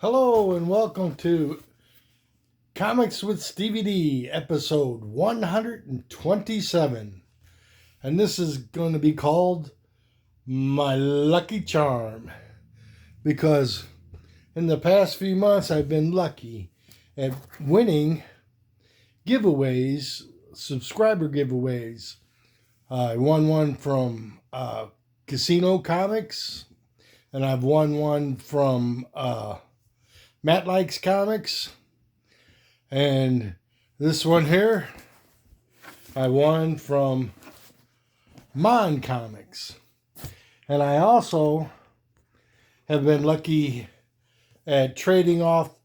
Hello and welcome to Comics with Stevey D, episode 127. And this is going to be called My Lucky Charm, because in the past few months I've been lucky at winning giveaways, subscriber giveaways. I won one from Casino Comics, and I've won one from Matt Likes Comics, and this one here I won from MON Comics. And I also have been lucky at trading off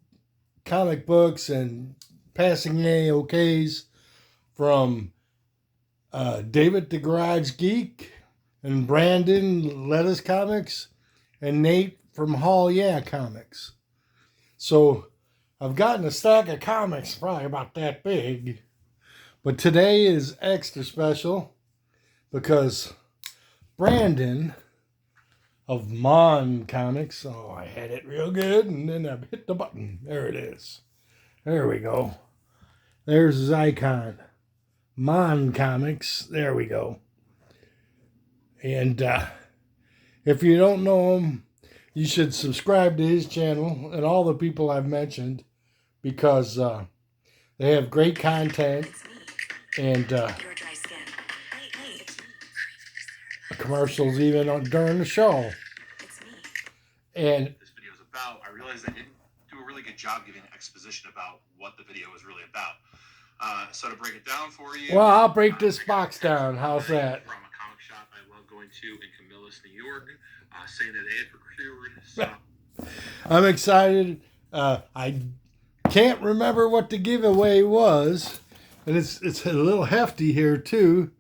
comic books and passing AOKs from David the Garage Geek and Brandon Lettuce Comics and Nate from Hall Yeah Comics. So I've gotten a stack of comics probably about that big. But today is extra special because Brandon of MON Comics, oh, I had it real good and then I hit the button. There it is. There we go. There's his icon. MON Comics. There we go. And if you don't know him, you should subscribe to his channel and all the people I've mentioned, because they have great content and commercials even during the show. And this video is about, I realized I didn't do a really good job giving exposition about what the video was really about. So to break it down for you, well, I'll break this box down. How's that? From a comic shop I love going to in Camillus, New York, saying that they had procured some. I'm excited. I can't remember what the giveaway was, and it's a little hefty here too.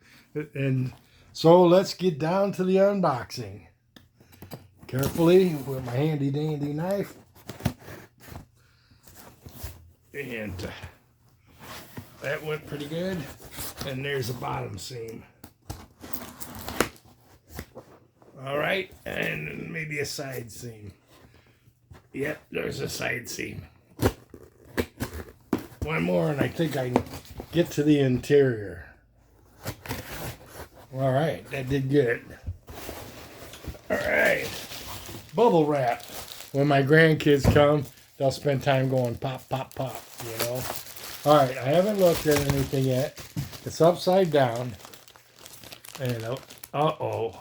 And so let's get down to the unboxing. Carefully with my handy dandy knife. And that went pretty good. And there's a bottom seam. All right, and maybe a side seam. Yep, there's a side seam. One more and I think I can get to the interior. All right, that did good. All right, bubble wrap. When my grandkids come, they'll spend time going pop, pop, pop, you know. All right, I haven't looked at anything yet. It's upside down. And uh-oh.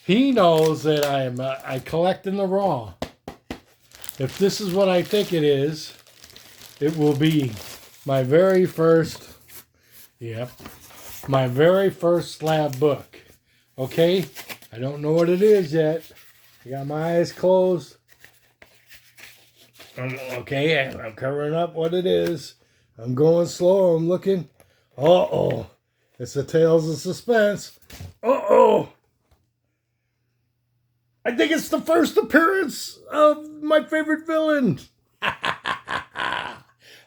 He knows that I collect in the raw. If this is what I think it is, it will be my very first, my very first slab book. Okay? I don't know what it is yet. I got my eyes closed. Okay, I'm covering up what it is. I'm going slow. I'm looking. Uh-oh. It's the Tales of Suspense. Uh-oh. I think it's the first appearance of my favorite villain.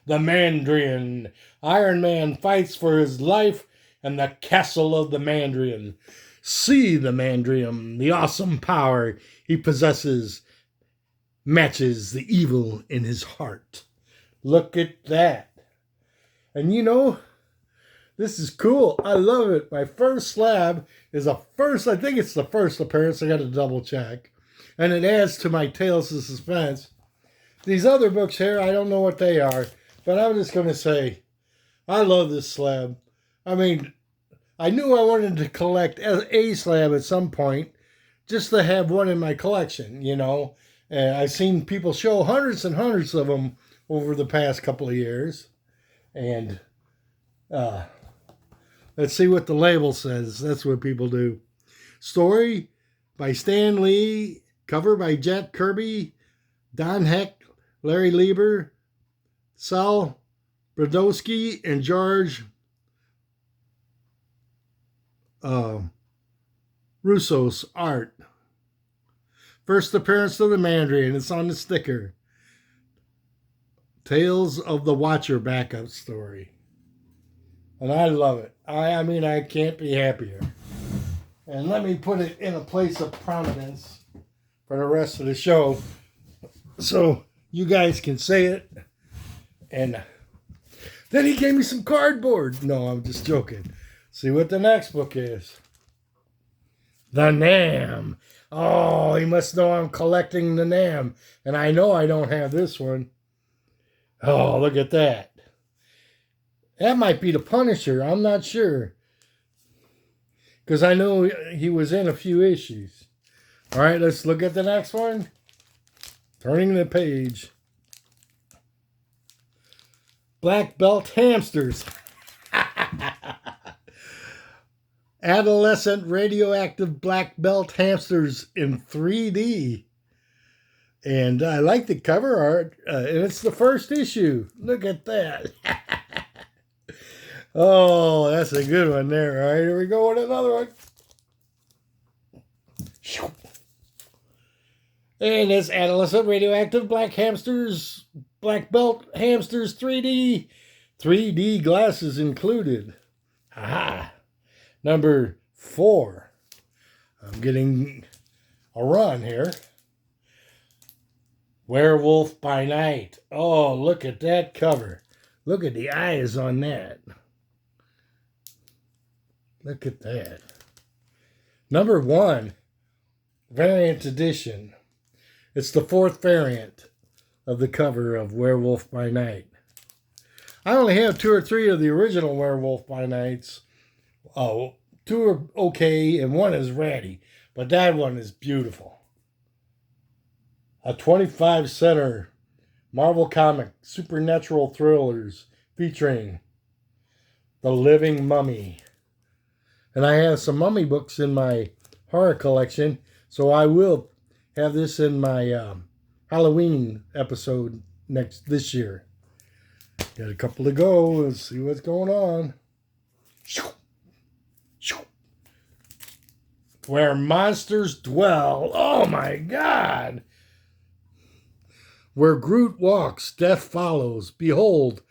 The Mandarin. Iron Man fights for his life and the castle of the Mandarin. See the Mandarin, the awesome power he possesses matches the evil in his heart. Look at that. And you know, this is cool. I love it. My first slab is I think it's the first appearance. I got to double check. And it adds to my Tales of Suspense. These other books here, I don't know what they are. But I'm just going to say, I love this slab. I mean, I knew I wanted to collect a slab at some point, just to have one in my collection, you know. And I've seen people show hundreds and hundreds of them over the past couple of years. And let's see what the label says. That's what people do. Story by Stan Lee. Cover by Jack Kirby. Don Heck. Larry Lieber. Sal Brodowski. And George Russo's art. First appearance of the Mandarin. It's on the sticker. Tales of the Watcher backup story. And I love it. I mean, I can't be happier. And let me put it in a place of prominence for the rest of the show so you guys can say it. And then he gave me some cardboard. No, I'm just joking. See what the next book is. The Nam. Oh, he must know I'm collecting the Nam. And I know I don't have this one. Oh, look at that. That might be the Punisher. I'm not sure. Because I know he was in a few issues. All right, let's look at the next one. Turning the page. Black Belt Hamsters. Adolescent radioactive black belt hamsters in 3D. And I like the cover art. And it's the first issue. Look at that. Oh, that's a good one there. All right, here we go with another one. And it's Adolescent Radioactive Black Hamsters, Black Belt Hamsters 3D. 3D glasses included. Aha. Number 4. I'm getting a run here. Werewolf by Night. Oh, look at that cover. Look at the eyes on that. Look at that. Number 1, variant edition. It's the 4th variant of the cover of Werewolf by Night. I only have 2 or 3 of the original Werewolf by Nights. Oh, 2 are okay and 1 is ratty. But that one is beautiful. A 25 center Marvel comic supernatural thrillers featuring The Living Mummy. And I have some mummy books in my horror collection, so I will have this in my Halloween episode this year. Got a couple to go. Let's see what's going on. Where Monsters Dwell. Oh my God. Where Groot walks, death follows. Behold,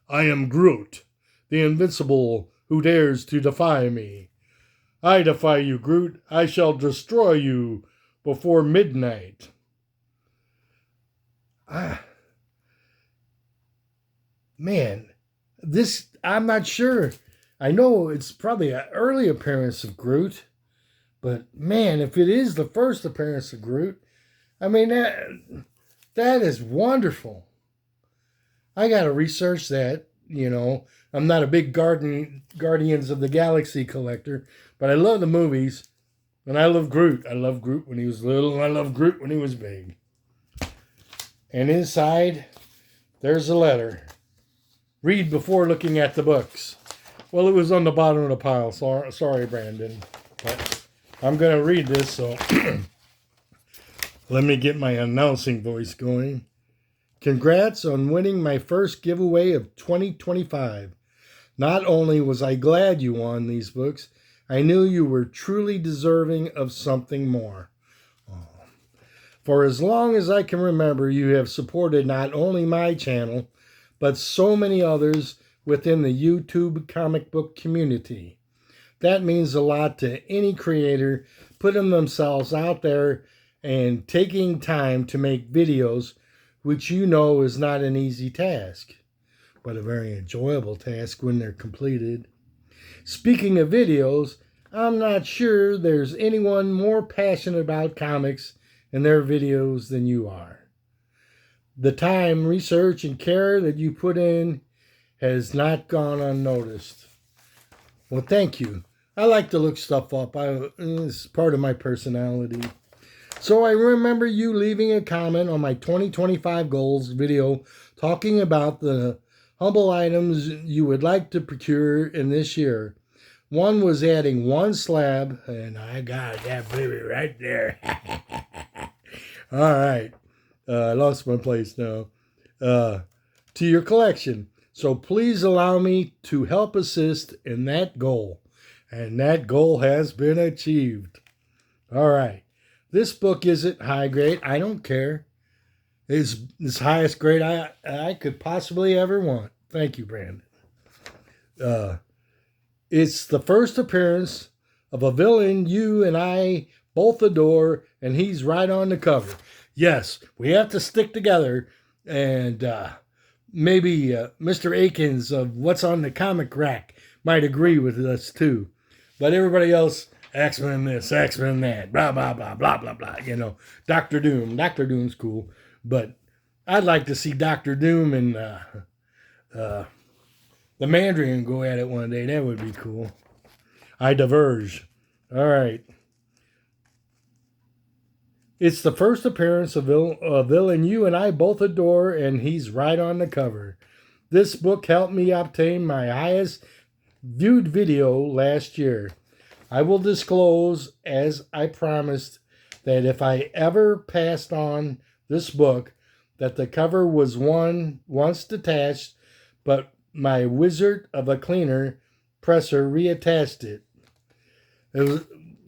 I am Groot, the invincible who dares to defy me. I defy you, Groot. I shall destroy you before midnight. Man, this, I'm not sure. I know it's probably an early appearance of Groot, but man, if it is the first appearance of Groot, I mean, that is wonderful. I got to research that, you know. I'm not a big Guardians of the Galaxy collector, but I love the movies, and I love Groot. I love Groot when he was little, and I love Groot when he was big. And inside, there's a letter. Read before looking at the books. Well, it was on the bottom of the pile. Sorry, Brandon. But I'm going to read this, so let me get my announcing voice going. Congrats on winning my first giveaway of 2025. Not only was I glad you won these books, I knew you were truly deserving of something more. For as long as I can remember, you have supported not only my channel, but so many others within the YouTube comic book community. That means a lot to any creator putting themselves out there and taking time to make videos, which you know is not an easy task, but a very enjoyable task when they're completed. Speaking of videos, I'm not sure there's anyone more passionate about comics and their videos than you are. The time, research, and care that you put in has not gone unnoticed. Well, thank you. I like to look stuff up. It's part of my personality. So I remember you leaving a comment on my 2025 goals video talking about the humble items you would like to procure in this year. One was adding 1 slab, and I got that baby right there. All right. I lost my place now. To your collection. So please allow me to help assist in that goal. And that goal has been achieved. All right. This book isn't high grade. I don't care. It's the highest grade I could possibly ever want. Thank you, Brandon. It's the first appearance of a villain you and I both adore, and he's right on the cover. Yes, we have to stick together, and maybe Mr. Akins of What's on the Comic Rack might agree with us too. But everybody else, X-Men this, X-Men that, blah, blah, blah, blah, blah, blah. You know, Doctor Doom. Doctor Doom's cool. But I'd like to see Doctor Doom and the Mandarin go at it one day. That would be cool. I diverge. All right. It's the first appearance of a villain you and I both adore, and he's right on the cover. This book helped me obtain my highest viewed video last year. I will disclose, as I promised, that if I ever passed on this book, that the cover was once detached, but my wizard of a cleaner presser reattached it.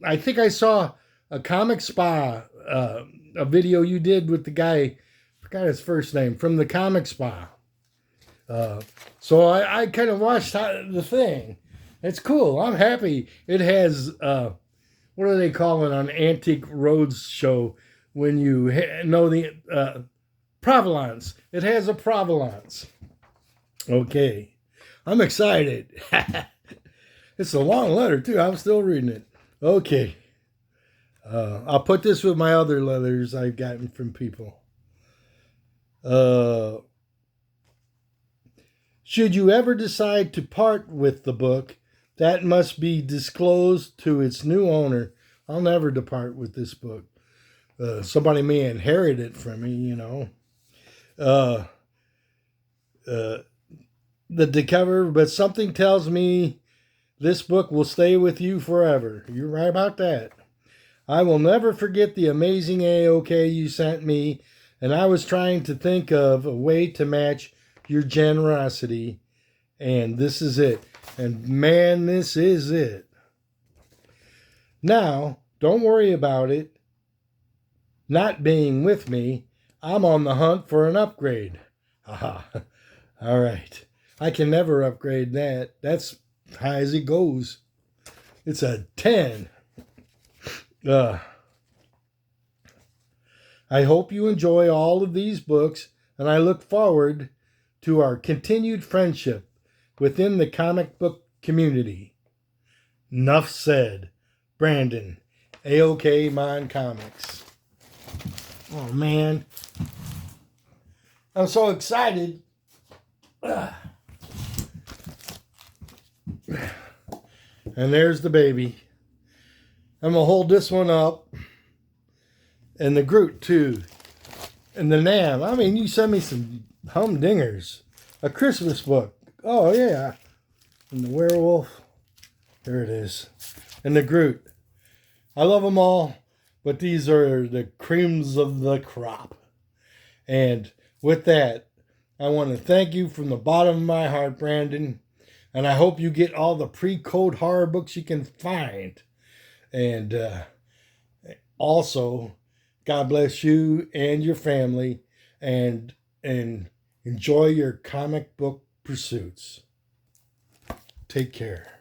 I think I saw a Comic Spa, a video you did with the guy, I forgot his first name, from the Comic Spa. So I kind of watched the thing. It's cool. I'm happy. It has, what do they call it on Antique Roads show when you know the provenance? It has a provenance. Okay. I'm excited. It's a long letter, too. I'm still reading it. Okay. I'll put this with my other letters I've gotten from people. Should you ever decide to part with the book, that must be disclosed to its new owner. I'll never depart with this book. Somebody may inherit it from me, you know. The cover, but something tells me this book will stay with you forever. You're right about that. I will never forget the amazing AOK you sent me, and I was trying to think of a way to match your generosity, and this is it. And man, this is it. Now, don't worry about it not being with me. I'm on the hunt for an upgrade. Aha. All right. I can never upgrade that. That's high as it goes. It's a 10. I hope you enjoy all of these books, and I look forward to our continued friendship within the comic book community. Nuff said. Brandon, AOK MON Comics. Oh, man. I'm so excited. And there's the baby. I'm going to hold this one up. And the Groot, too. And the Nam. I mean, you sent me some humdingers. A Christmas book. Oh, yeah. And the werewolf. There it is. And the Groot. I love them all. But these are the creams of the crop. And with that, I want to thank you from the bottom of my heart, Brandon. And I hope you get all the pre-code horror books you can find. And also, God bless you and your family, and enjoy your comic book pursuits. Take care.